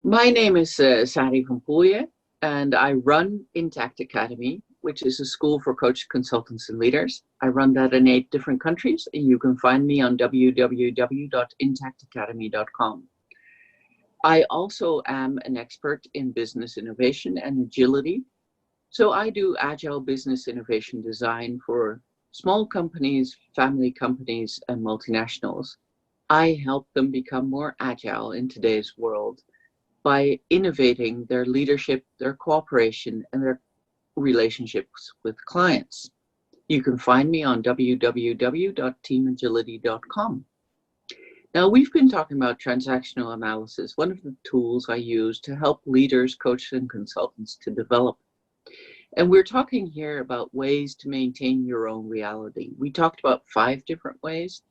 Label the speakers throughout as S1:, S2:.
S1: My name is Sari van Poelje, and I run Intact Academy, which is a school for coaches, consultants, and leaders. I run that in 8 different countries, and you can find me on www.intactacademy.com. I also am an expert in business innovation and agility. So I do agile business innovation design for small companies, family companies, and multinationals. I help them become more agile in today's world by innovating their leadership, their cooperation, and their relationships with clients. You can find me on www.teamagility.com. Now, we've been talking about transactional analysis, one of the tools I use to help leaders, coaches, and consultants to develop. And we're talking here about ways to maintain your own reality. We talked about 5 different ways.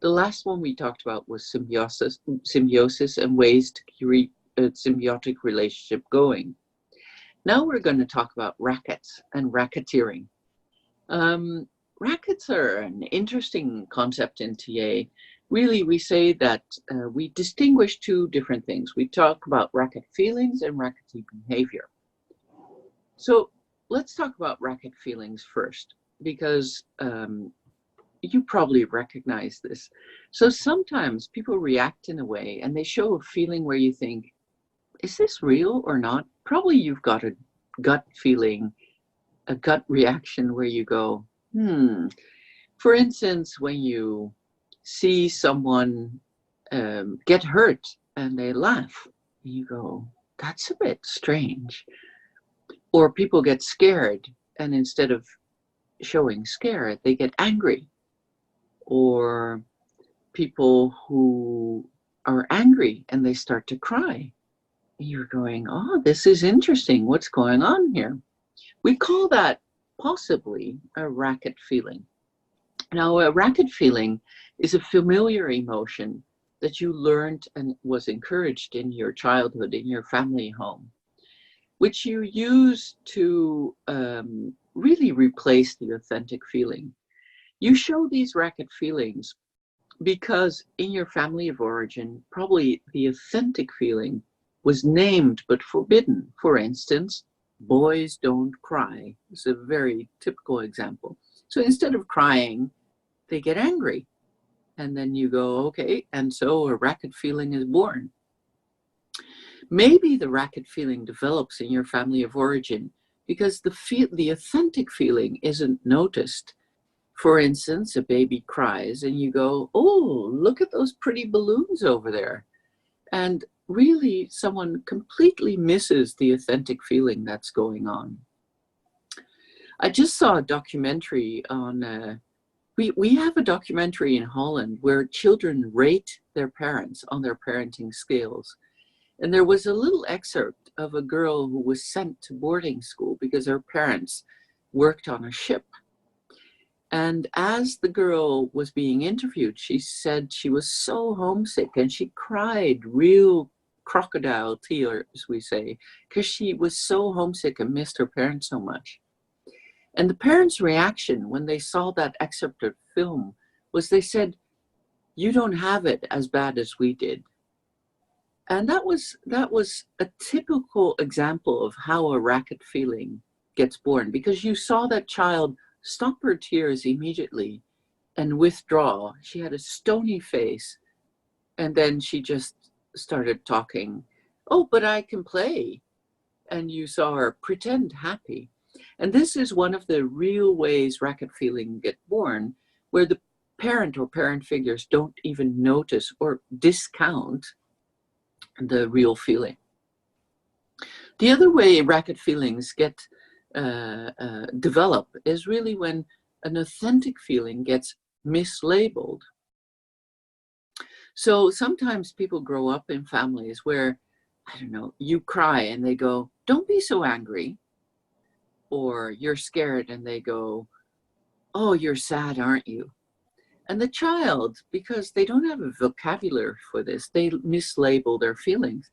S1: The last one we talked about was symbiosis and ways to keep a symbiotic relationship going. Now we're going to talk about rackets and racketeering. Rackets are an interesting concept in TA. Really, we say that we distinguish 2 different things. We talk about racket feelings and rackety behavior. So let's talk about racket feelings first, because you probably recognize this. So sometimes people react in a way and they show a feeling where you think, is this real or not? Probably you've got a gut feeling, a gut reaction where you go, For instance, when you see someone get hurt and they laugh, you go, that's a bit strange. Or people get scared and instead of showing scare, they get angry. Or people who are angry and they start to cry. You're going, oh, this is interesting. What's going on here? We call that possibly a racket feeling. Now, a racket feeling is a familiar emotion that you learned and was encouraged in your childhood, in your family home, which you use to really replace the authentic feeling. You show these racket feelings because in your family of origin, probably the authentic feeling was named but forbidden. For instance, boys don't cry. It's a very typical example. So instead of crying, they get angry. And then you go, okay, and so a racket feeling is born. Maybe the racket feeling develops in your family of origin because the authentic feeling isn't noticed. For instance, a baby cries and you go, oh, look at those pretty balloons over there. And really someone completely misses the authentic feeling that's going on. I just saw a documentary on, we have a documentary in Holland where children rate their parents on their parenting skills. And there was a little excerpt of a girl who was sent to boarding school because her parents worked on a ship. And as the girl was being interviewed, she said she was so homesick and she cried real crocodile tears, we say, because she was so homesick and missed her parents so much. And the parents' reaction when they saw that excerpt of film was they said, you don't have it as bad as we did. And that was a typical example of how a racket feeling gets born, because you saw that child stop her tears immediately and withdraw. She had a stony face, and then she just started talking, oh, but I can play. And you saw her pretend happy. And this is one of the real ways racket feeling get born, where the parent or parent figures don't even notice or discount the real feeling. The other way racket feelings get develop is really when an authentic feeling gets mislabeled. So sometimes people grow up in families where, I don't know, you cry and they go, don't be so angry. Or you're scared and they go, oh, you're sad, aren't you? And the child, because they don't have a vocabulary for this, they mislabel their feelings.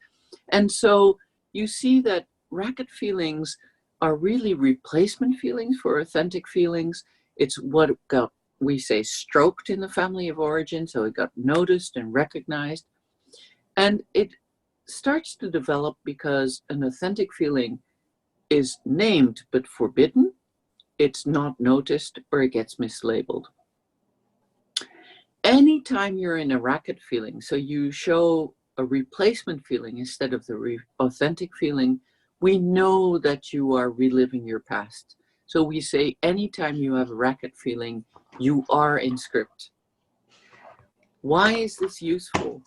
S1: And so you see that racket feelings are really replacement feelings for authentic feelings. It's what got, we say, stroked in the family of origin, so it got noticed and recognized. And it starts to develop because an authentic feeling is named but forbidden, it's not noticed, or it gets mislabeled. Anytime you're in a racket feeling, so you show a replacement feeling instead of the authentic feeling, we know that you are reliving your past. So we say anytime you have a racket feeling, you are in script. Why is this useful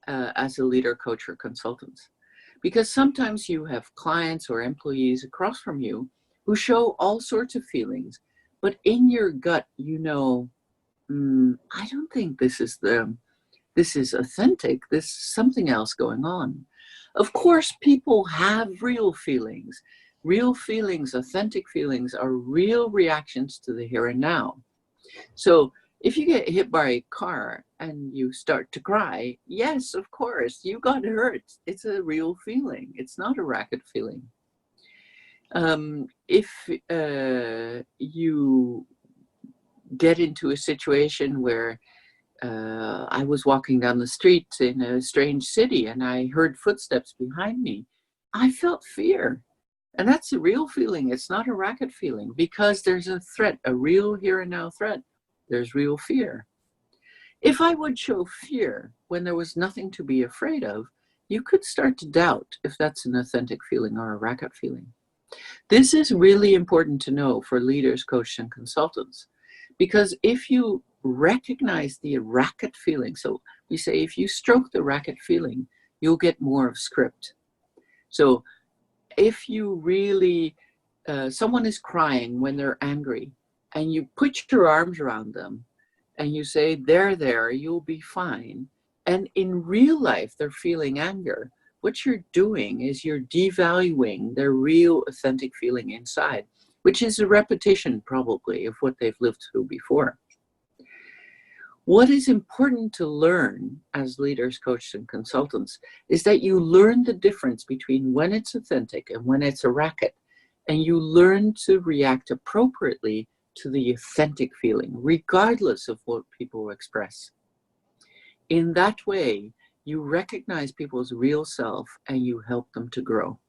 S1: as a leader, coach, or consultant? Because sometimes you have clients or employees across from you who show all sorts of feelings, but in your gut, you know, I don't think this is authentic. There's something else going on. Of course, people have real feelings. Real feelings, authentic feelings, are real reactions to the here and now. So if you get hit by a car and you start to cry, yes, of course, you got hurt. It's a real feeling. It's not a racket feeling. If you get into a situation where I was walking down the street in a strange city and I heard footsteps behind me, I felt fear. And that's a real feeling. It's not a racket feeling, because there's a threat, a real here and now threat. There's real fear. If I would show fear when there was nothing to be afraid of, you could start to doubt if that's an authentic feeling or a racket feeling. This is really important to know for leaders, coaches, and consultants, because if you recognize the racket feeling, so we say if you stroke the racket feeling, you'll get more of script. So if you really, someone is crying when they're angry, and you put your arms around them and you say, there, you'll be fine. And in real life, they're feeling anger. What you're doing is you're devaluing their real authentic feeling inside, which is a repetition probably of what they've lived through before. What is important to learn as leaders, coaches, and consultants is that you learn the difference between when it's authentic and when it's a racket, and you learn to react appropriately to the authentic feeling, regardless of what people express. In that way, you recognize people's real self and you help them to grow.